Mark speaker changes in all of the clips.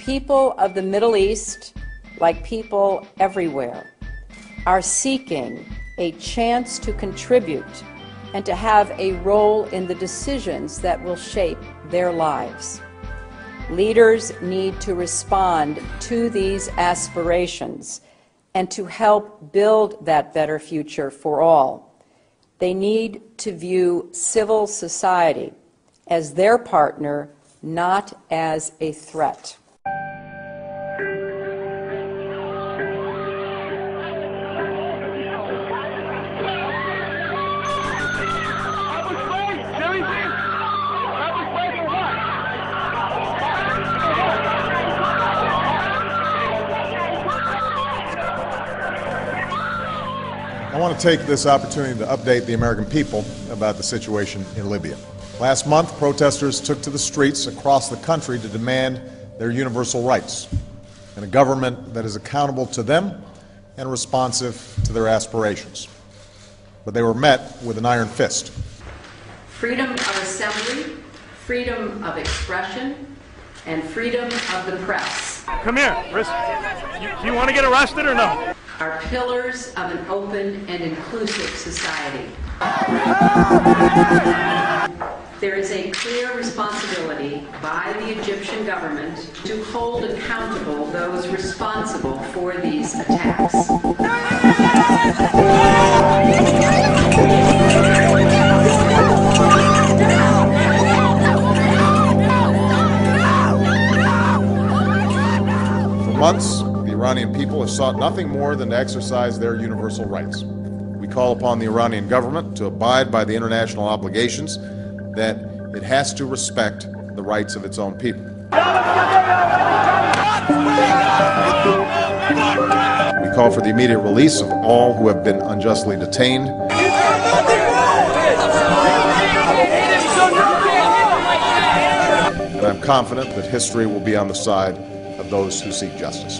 Speaker 1: People of the Middle East, like people everywhere, are seeking a chance to contribute and to have a role in the decisions that will shape their lives. Leaders need to respond to these aspirations and to help build that better future for all. They need to view civil society as their partner, not as a threat.
Speaker 2: I want to take this opportunity to update the American people about the situation in Libya. Last month, protesters took to the streets across the country to demand their universal rights and a government that is accountable to them and responsive to their aspirations. But they were met with an iron fist.
Speaker 1: Freedom of assembly, freedom of expression, and freedom of the press.
Speaker 3: Come here, do you want to get arrested or no?
Speaker 1: Are pillars of an open and inclusive society. There is a clear responsibility by the Egyptian government to hold accountable those responsible for these attacks.
Speaker 2: For months, the Iranian people have sought nothing more than to exercise their universal rights. We call upon the Iranian government to abide by the international obligations that it has to respect the rights of its own people. We call for the immediate release of all who have been unjustly detained. And I'm confident that history will be on the side of those who seek justice.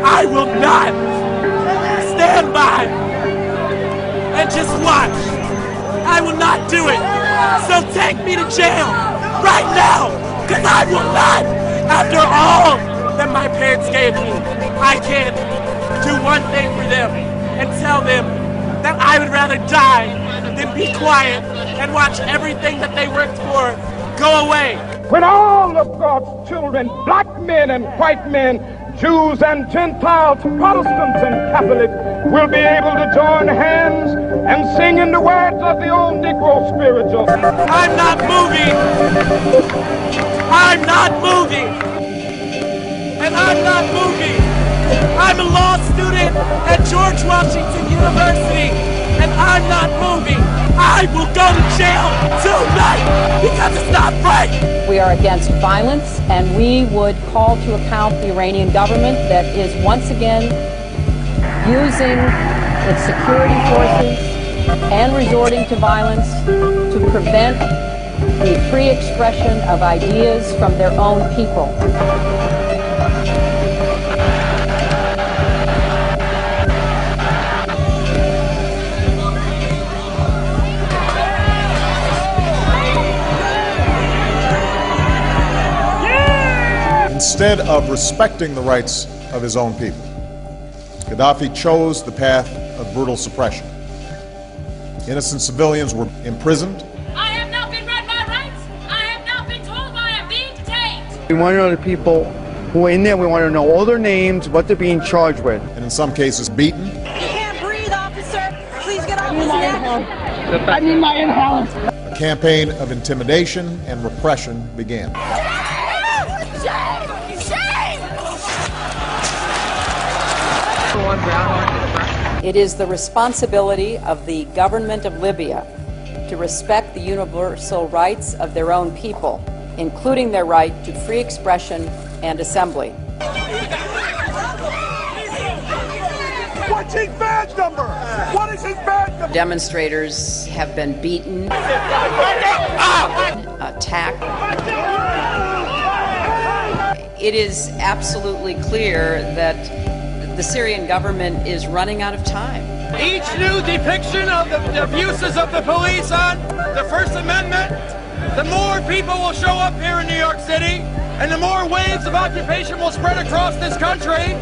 Speaker 3: I will not stand by and just watch. I will not do it. So take me to jail right now, because I will not. After all that my parents gave me, I can do one thing for them and tell them that I would rather die than be quiet and watch everything that they worked for go away.
Speaker 4: When all of God's children, black men and white men, Jews and Gentiles, Protestants and Catholics, will be able to join hands and sing in the words of the old Negro spiritual.
Speaker 3: I'm not moving. I'm not moving. And I'm not moving. I'm a law student at George Washington University, and I'm not moving. I will go to jail tonight because it's not right.
Speaker 1: We are against violence, and we would call to account the Iranian government that is once again using its security forces and resorting to violence to prevent the free expression of ideas from their own people.
Speaker 2: Instead of respecting the rights of his own people, Gaddafi chose the path of brutal suppression. Innocent civilians were imprisoned.
Speaker 5: I have not been read my rights. I have not been told why I'm being detained.
Speaker 6: We want to know the people who are in there. We want to know all their names, what they're being charged with.
Speaker 2: And in some cases beaten.
Speaker 5: You can't breathe, officer. Please get off his neck.
Speaker 4: I need my inhaler.
Speaker 2: A campaign of intimidation and repression began.
Speaker 1: It is the responsibility of the government of Libya to respect the universal rights of their own people, including their right to free expression and assembly.
Speaker 7: What's his badge number? What is his badge number?
Speaker 1: Demonstrators have been beaten, attacked. It is absolutely clear that the Syrian government is running out of time.
Speaker 3: Each new depiction of the abuses of the police on the First Amendment, the more people will show up here in New York City, and the more waves of occupation will spread across this country.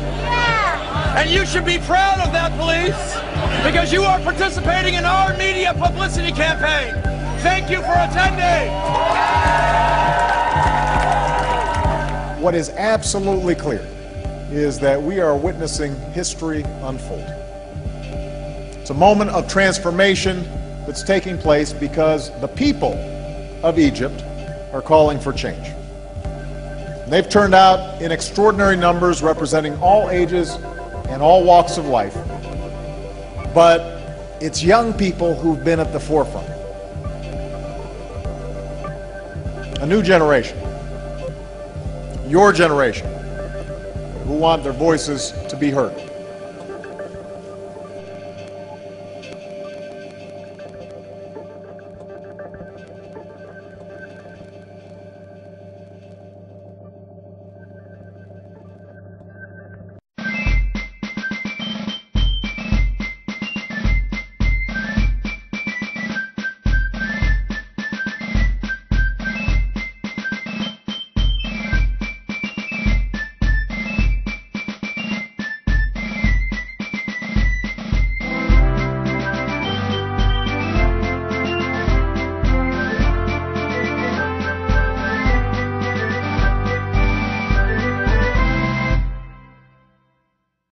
Speaker 3: And you should be proud of that, police, because you are participating in our media publicity campaign. Thank you for attending.
Speaker 2: What is absolutely clear is that we are witnessing history unfold. It's a moment of transformation that's taking place because the people of Egypt are calling for change. They've turned out in extraordinary numbers, representing all ages and all walks of life. But it's young people who've been at the forefront. A new generation, your generation, who want their voices to be heard.